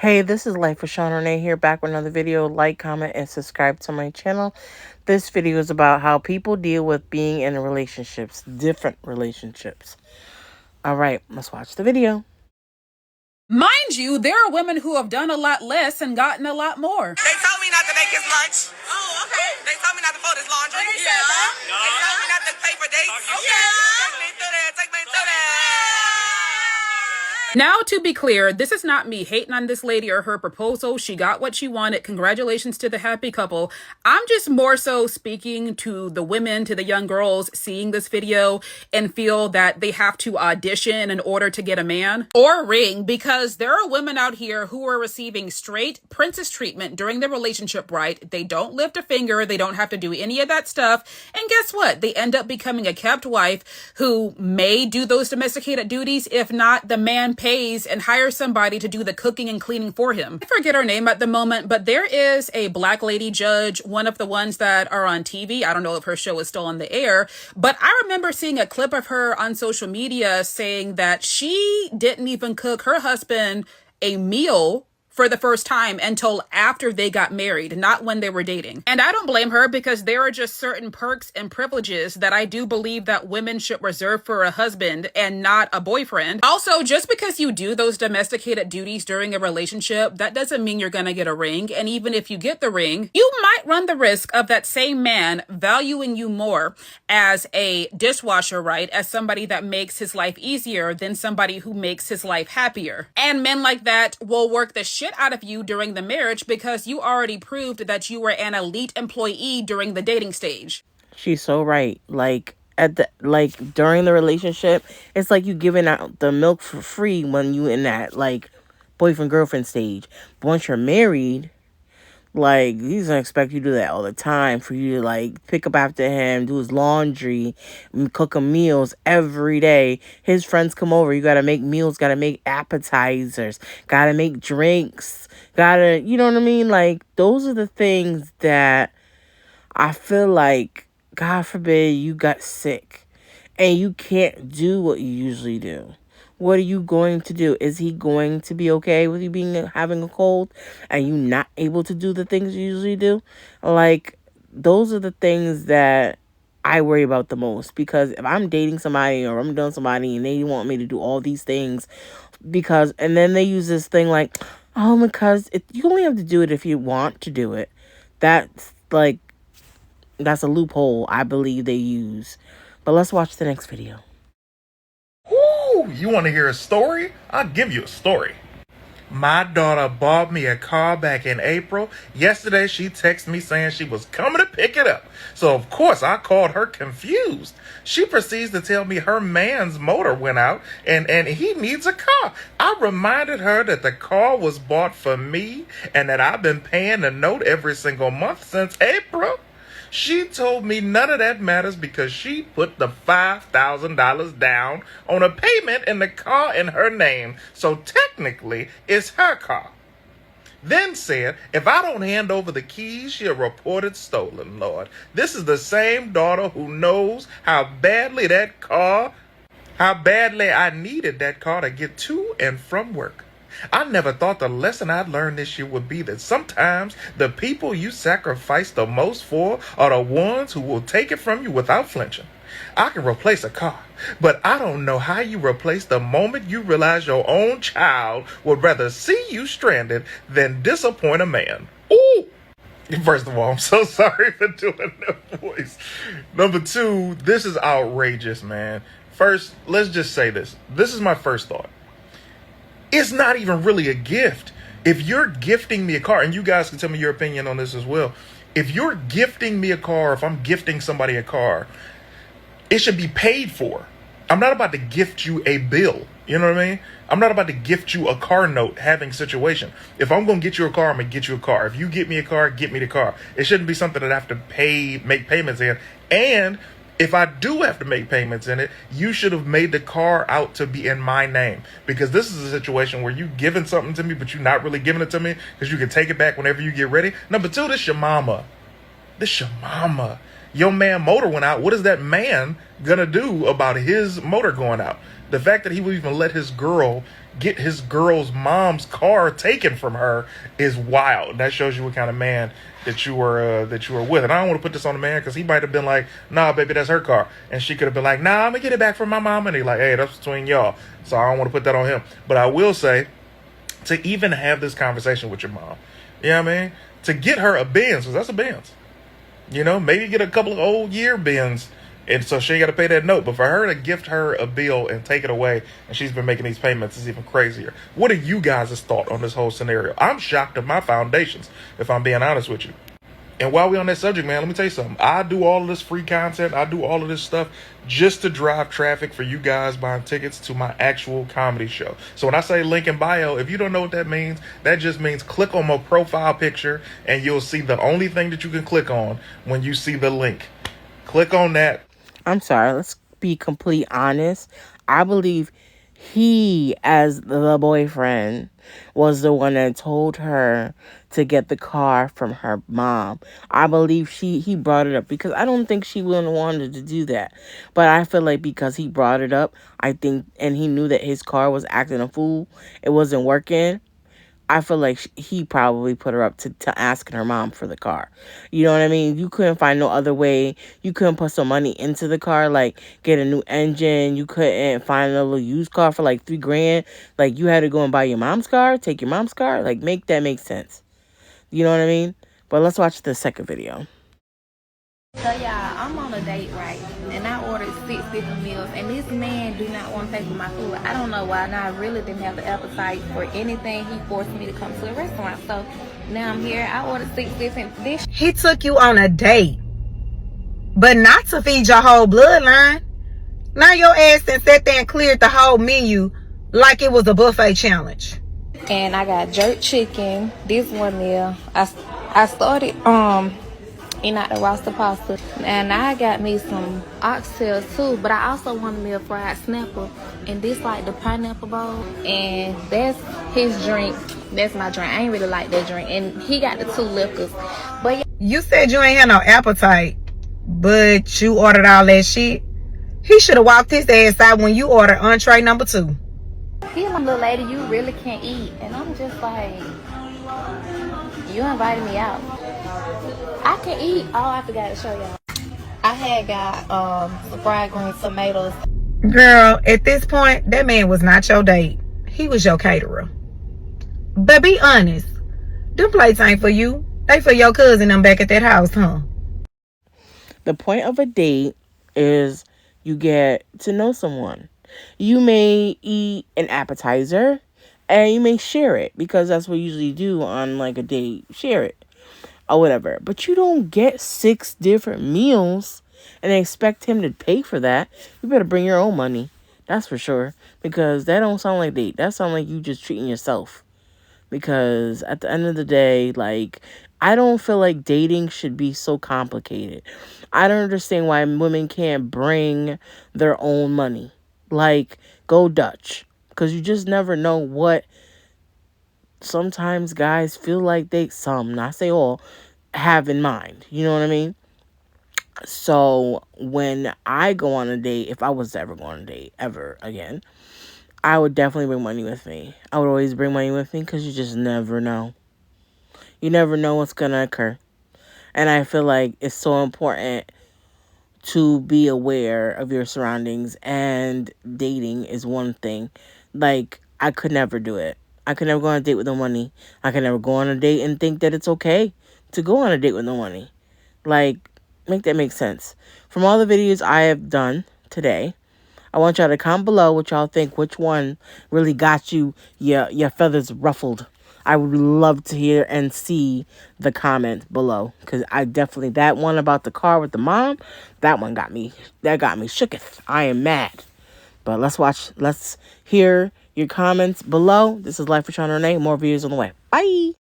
Hey, this is Life with Sean Renee here, back with another video. Like, comment, and subscribe to my channel. This video is about how people deal with being in relationships, different relationships. All right, let's watch the video. Mind you, there are women who have done a lot less and gotten a lot more. They told me not to make his lunch. Oh, okay. They told me not to fold his laundry. They told me not to pay for dates. Okay. Take me through there. Take me through there. Now, to be clear, this is not me hating on this lady or her proposal. She got what she wanted. Congratulations to the happy couple. I'm just more so speaking to the women, to the young girls seeing this video and feel that they have to audition in order to get a man or a ring, because there are women out here who are receiving straight princess treatment during their relationship, right? They don't lift a finger. They don't have to do any of that stuff. And guess what? They end up becoming a kept wife who may do those domesticated duties. If not, the man pays and hires somebody to do the cooking and cleaning for him. I forget her name at the moment, but there is a black lady judge, one of the ones that are on TV. I don't know if her show is still on the air, but I remember seeing a clip of her on social media saying that she didn't even cook her husband a meal for the first time until after they got married, not when they were dating. And I don't blame her, because there are just certain perks and privileges that I do believe that women should reserve for a husband and not a boyfriend. Also, just because you do those domesticated duties during a relationship, that doesn't mean you're gonna get a ring. And even if you get the ring, you might run the risk of that same man valuing you more as a dishwasher, right? As somebody that makes his life easier than somebody who makes his life happier. And men like that will work the shit out of you during the marriage, because you already proved that you were an elite employee during the dating stage. She's so right. During the relationship, it's like you giving out the milk for free when you in that boyfriend girlfriend stage. But once you're married, he's gonna expect you to do that all the time, for you to pick up after him, do his laundry, cook him meals every day. His friends come over, you gotta make meals, gotta make appetizers, gotta make drinks, you know what I mean? Those are the things that I feel like, God forbid you got sick and you can't do what you usually do. What are you going to do? Is he going to be okay with you having a cold and you not able to do the things you usually do? Those are the things that I worry about the most, because if I'm dating somebody or I'm doing somebody and they want me to do all these things, and then they use this thing because you only have to do it if you want to do it. That's a loophole I believe they use. But let's watch the next video. Woo! You want to hear a story? I'll give you a story. My daughter bought me a car back in April. Yesterday, she texted me saying she was coming to pick it up. So, of course, I called her confused. She proceeds to tell me her man's motor went out and he needs a car. I reminded her that the car was bought for me and that I've been paying the note every single month since April. She told me none of that matters because she put the $5,000 down on a payment in the car in her name. So technically, it's her car. Then said, if I don't hand over the keys, she'll report it stolen, Lord. This is the same daughter who knows how badly I needed that car to get to and from work. I never thought the lesson I'd learned this year would be that sometimes the people you sacrifice the most for are the ones who will take it from you without flinching. I can replace a car, but I don't know how you replace the moment you realize your own child would rather see you stranded than disappoint a man. Ooh! First of all, I'm so sorry for doing that voice. Number two, this is outrageous, man. First, let's just say this. This is my first thought. It's not even really a gift. If you're gifting me a car, and you guys can tell me your opinion on this as well. If you're gifting me a car, if I'm gifting somebody a car, it should be paid for. I'm not about to gift you a bill. You know what I mean? I'm not about to gift you a car note having situation. If I'm going to get you a car, I'm going to get you a car. If you get me a car, get me the car. It shouldn't be something that I have to make payments in. And if I do have to make payments in it, you should have made the car out to be in my name. Because this is a situation where you giving something to me, but you're not really giving it to me because you can take it back whenever you get ready. Number two, this your mama. This your mama. Your man motor went out. What is that man gonna do about his motor going out? The fact that he would even let his girl get his girl's mom's car taken from her is wild. That shows you what kind of man that you were with. And I don't want to put this on the man because he might have been like, nah, baby, that's her car. And she could have been like, nah, I'm going to get it back from my mom. And he like, hey, that's between y'all. So I don't want to put that on him. But I will say, to even have this conversation with your mom, you know what I mean? To get her a Benz, because that's a Benz. You know, maybe get a couple of old year Benz, and so she ain't got to pay that note. But for her to gift her a bill and take it away, and she's been making these payments, is even crazier. What are you guys' thought on this whole scenario? I'm shocked at my foundations, if I'm being honest with you. And while we're on that subject, man, let me tell you something. I do all of this free content. I do all of this stuff just to drive traffic for you guys buying tickets to my actual comedy show. So when I say link in bio, if you don't know what that means, that just means click on my profile picture and you'll see the only thing that you can click on when you see the link. Click on that. I'm sorry, let's be completely honest. I believe he, as the boyfriend, was the one that told her to get the car from her mom. I believe he brought it up because I don't think she wouldn't wanted to do that. But I feel like because he brought it up, I think, and he knew that his car was acting a fool, it wasn't working. I feel like he probably put her up to asking her mom for the car. You know what I mean? You couldn't find no other way. You couldn't put some money into the car, like get a new engine. You couldn't find a little used car for like $3,000. Like you had to go and buy your mom's car, take your mom's car. Like make that make sense. You know what I mean? But let's watch the second video. So y'all, I'm on a date, right? And I ordered 6 different meals, and this man do not want to pay for my food. I don't know why. Now I really didn't have the appetite for anything. He forced me to come to a restaurant. So now I'm here. I ordered 6 different dishes. He took you on a date, but not to feed your whole bloodline. Now your ass then sat there and cleared the whole menu like it was a buffet challenge. And I got jerk chicken. This one meal. I started eating out the roster pasta, and I got me some oxtails too. But I also wanted me a fried snapper, and this like the pineapple bowl, and that's his drink. That's my drink. I ain't really like that drink, and he got the 2 liquors. But yeah, You said you ain't had no appetite, but you ordered all that shit. He should have walked his ass out when you ordered entree number 2. he like, little lady, you really can't eat, and I'm just like, you invited me out. I can eat. Oh, I forgot to show y'all. I had got some fried green tomatoes. Girl, at this point, that man was not your date. He was your caterer. But be honest, them plates ain't for you. They for your cousin them back at that house, huh? The point of a date is you get to know someone. You may eat an appetizer and you may share it because that's what you usually do on like a date. Share it or whatever. But you don't get 6 different meals and expect him to pay for that. You better bring your own money. That's for sure. Because that don't sound like a date. That sounds like you just treating yourself. Because at the end of the day, like, I don't feel like dating should be so complicated. I don't understand why women can't bring their own money. Like, go Dutch. Because you just never know what sometimes guys feel like not say all, have in mind. You know what I mean? So when I go on a date, if I was to ever go on a date ever again, I would definitely bring money with me. I would always bring money with me because you just never know. You never know what's going to occur. And I feel like it's so important to be aware of your surroundings, and dating is one thing. Like, I could never do it. I could never go on a date with no money. I could never go on a date and think that it's okay to go on a date with no money. Like, make that make sense. From all the videos I have done today, I want y'all to comment below what y'all think. Which one really got you your feathers ruffled? I would love to hear and see the comment below. Because I definitely, that one about the car with the mom, that got me shooketh. I am mad. But let's hear your comments below. This is Life with Shauna Renee. More videos on the way. Bye.